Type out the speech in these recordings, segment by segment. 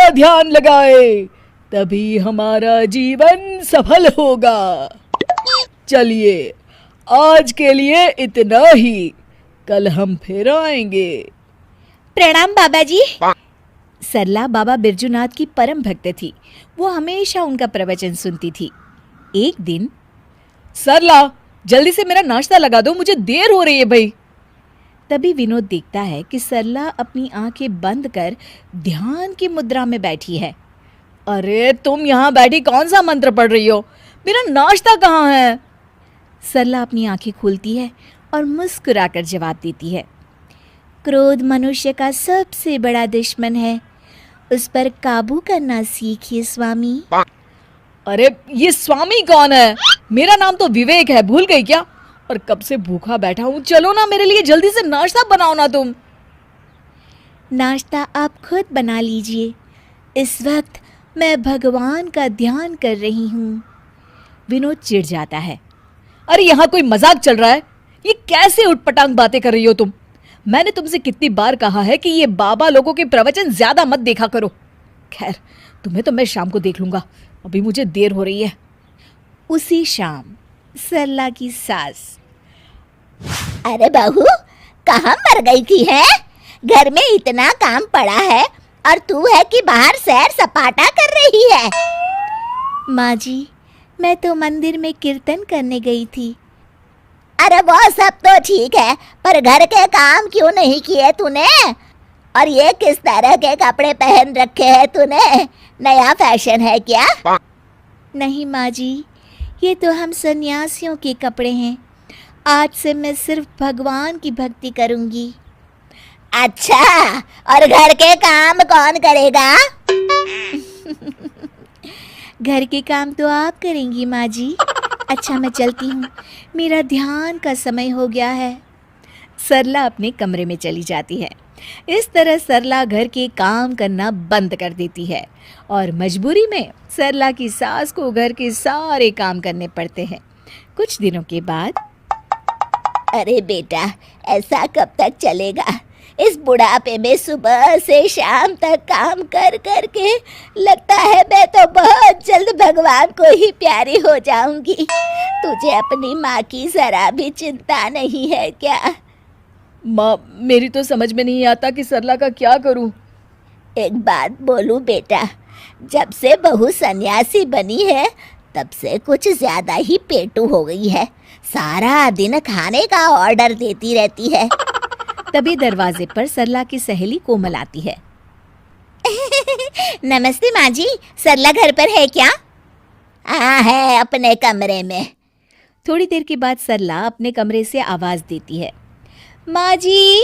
पूरा ध्यान लगाए, तभी हमारा जीवन सफल होगा। चलिए, आज के लिए इतना ही, कल हम फिर आएंगे। प्रणाम बाबा जी। सरला बाबा बिरजूनाथ की परम भक्त थी। वो हमेशा उनका प्रवचन सुनती थी। एक दिन, सरला, जल्दी से मेरा नाश्ता लगा दो, मुझे देर हो रही है भाई। तभी विनोद देखता है कि सरला अपनी आंखें बंद कर ध्यान की मुद्रा में बैठी है। अरे तुम यहाँ बैठी कौन सा मंत्र पढ़ रही हो? मेरा नाश्ता कहाँ है? सरला अपनी आंखें खोलती है और मुस्कुराकर जवाब देती है, क्रोध मनुष्य का सबसे बड़ा दुश्मन है, उस पर काबू करना सीखिए स्वामी। अरे ये स्वामी कौन है? मेरा नाम तो विवेक है, भूल गई क्या? और कब से भूखा बैठा हूँ, चलो ना मेरे लिए जल्दी से नाश्ता बनाओ ना तुम। नाश्ता आप खुद बना लीजिए, इस वक्त मैं भगवान का ध्यान कर रही हूँ। विनोद चिढ़ जाता है। अरे यहाँ कोई मजाक चल रहा है? ये कैसे उटपटांग बातें कर रही हो तुम? मैंने तुमसे कितनी बार कहा है कि ये बाबा लोगों के प्रवचन ज्यादा मत देखा करो। खैर, तुम्हें तो मैं शाम को देख लूंगा, अभी मुझे देर हो रही है। उसी शाम सरला की सास, अरे बहू, कहाँ मर गई थी है? घर में इतना काम पड़ा है और तू है कि बाहर सैर सपाटा कर रही है। माँ जी, मैं तो मंदिर में कीर्तन करने गई थी। अरे वो सब तो ठीक है, पर घर के काम क्यों नहीं किए तूने? और ये किस तरह के कपड़े पहन रखे हैं तूने? नया फैशन है क्या? नहीं माँ जी, ये तो हम सन्यासियों के कपड़े हैं। आज से मैं सिर्फ भगवान की भक्ति करूंगी। अच्छा, और घर के काम कौन करेगा? घर के काम तो आप करेंगी माँ जी। अच्छा, मैं चलती हूँ, मेरा ध्यान का समय हो गया है। सरला अपने कमरे में चली जाती है। इस तरह सरला घर के काम करना बंद कर देती है और मजबूरी में सरला की सास को घर के सारे काम करने पड़ते हैं। कुछ दिनों के बाद, अरे बेटा, ऐसा कब तक चलेगा? इस बुढ़ापे में सुबह से शाम तक काम कर कर के लगता है मैं तो बहुत जल्द भगवान को ही प्यारी हो जाऊंगी। तुझे अपनी माँ की जरा भी चिंता नहीं है क्या? माँ, मेरी तो समझ में नहीं आता कि सरला का क्या करूं। एक बात बोलूं बेटा, जब से बहू सन्यासी बनी है तब से कुछ ज्यादा ही पेटू हो गई है। सारा दिन खाने का ऑर्डर देती रहती है। तभी दरवाजे पर सरला की सहेली कोमल आती है। नमस्ते माँ जी, सरला घर पर है क्या? हाँ, है अपने कमरे में। थोड़ी देर के बाद सरला अपने कमरे से आवाज देती है, माँ जी,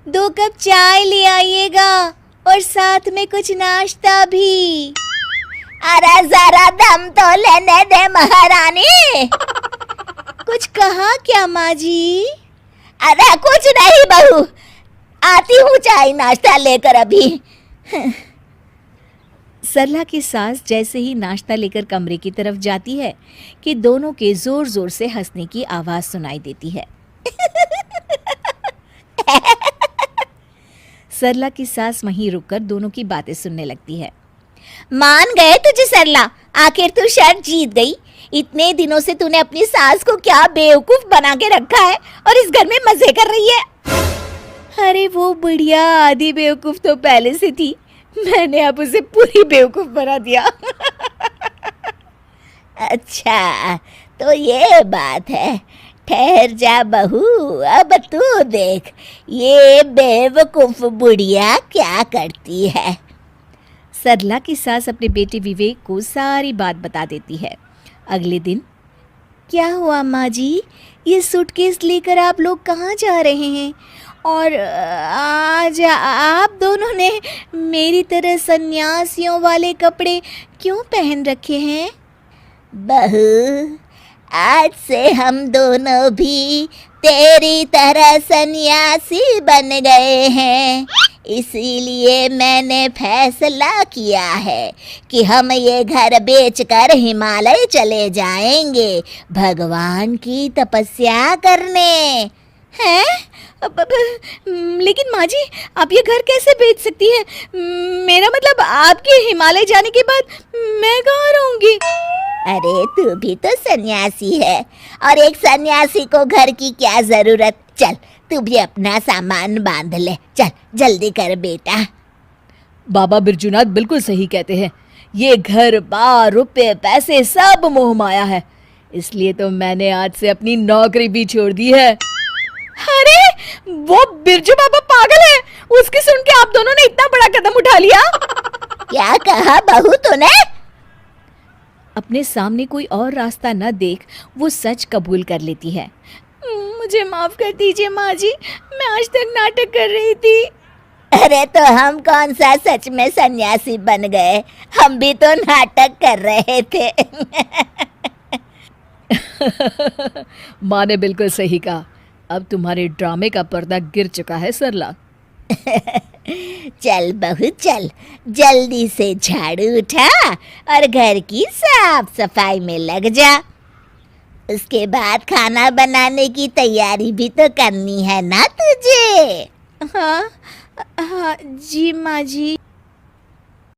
2 कप चाय ले आइएगा और साथ में कुछ नाश्ता भी। अरे जरा दम तो लेने दे महारानी। कुछ कहा क्या माँ जी? अरे कुछ नहीं बहू, आती हूँ चाय नाश्ता लेकर अभी। सरला की सास जैसे ही नाश्ता लेकर कमरे की तरफ जाती है कि दोनों के जोर जोर से हंसने की आवाज सुनाई देती है। सरला की सास वहीं रुककर दोनों की बातें सुनने लगती है। मान गए तुझे सरला, आखिर तू शर्त जीत गई। इतने दिनों से तूने अपनी सास को क्या बेवकूफ बना के रखा है और इस घर में मजे कर रही है। अरे वो बुढ़िया आधी बेवकूफ तो पहले से थी, मैंने अब उसे पूरी बेवकूफ बना दिया। अच्छा, तो ये बात है। ठहर जा बहू, अब तू देख ये बेवकूफ बुढ़िया क्या करती है। सरला की सास अपने बेटे विवेक को सारी बात बता देती है। अगले दिन, क्या हुआ माँ जी, ये सूटकेस लेकर आप लोग कहाँ जा रहे हैं? और आज आप दोनों ने मेरी तरह सन्यासियों वाले कपड़े क्यों पहन रखे हैं? बहू, आज से हम दोनों भी तेरी तरह सन्यासी बन गए हैं, इसीलिए मैंने फैसला किया है कि हम ये घर बेचकर हिमालय चले जाएंगे भगवान की तपस्या करने। हैं? लेकिन माँ जी, आप ये घर कैसे बेच सकती है? मेरा मतलब आपके हिमालय जाने के बाद मैं कहाँ रहूंगी? अरे तू भी तो सन्यासी है, और एक सन्यासी को घर की क्या जरूरत। चल तू भी अपना सामान बांध ले, चल जल्दी कर बेटा। बाबा बिरजूनाथ बिल्कुल सही कहते हैं। ये घर बार रुपए पैसे सब मोह माया है, इसलिए तो मैंने आज से अपनी नौकरी भी छोड़ दी है। अरे वो बिरजू बाबा पागल है, उसकी सुन के आप दोनों ने इतना बड़ा कदम उठा लिया। क्या कहा बहू तूने? अपने सामने कोई और रास्ता न देख वो सच कबूल कर लेती है। मुझे माफ कर दीजिए माँ जी, मैं आज तक नाटक कर रही थी। अरे तो हम कौन सा सच में सन्यासी बन गए, हम भी तो नाटक कर रहे थे। माँ ने बिल्कुल सही कहा। अब तुम्हारे ड्रामे का पर्दा गिर चुका है सरला। चल बहू चल, जल्दी से झाड़ू उठा और घर की साफ सफाई में लग जा। उसके बाद खाना बनाने की तैयारी भी तो करनी है ना तुझे। हाँ हाँ जी माँ जी।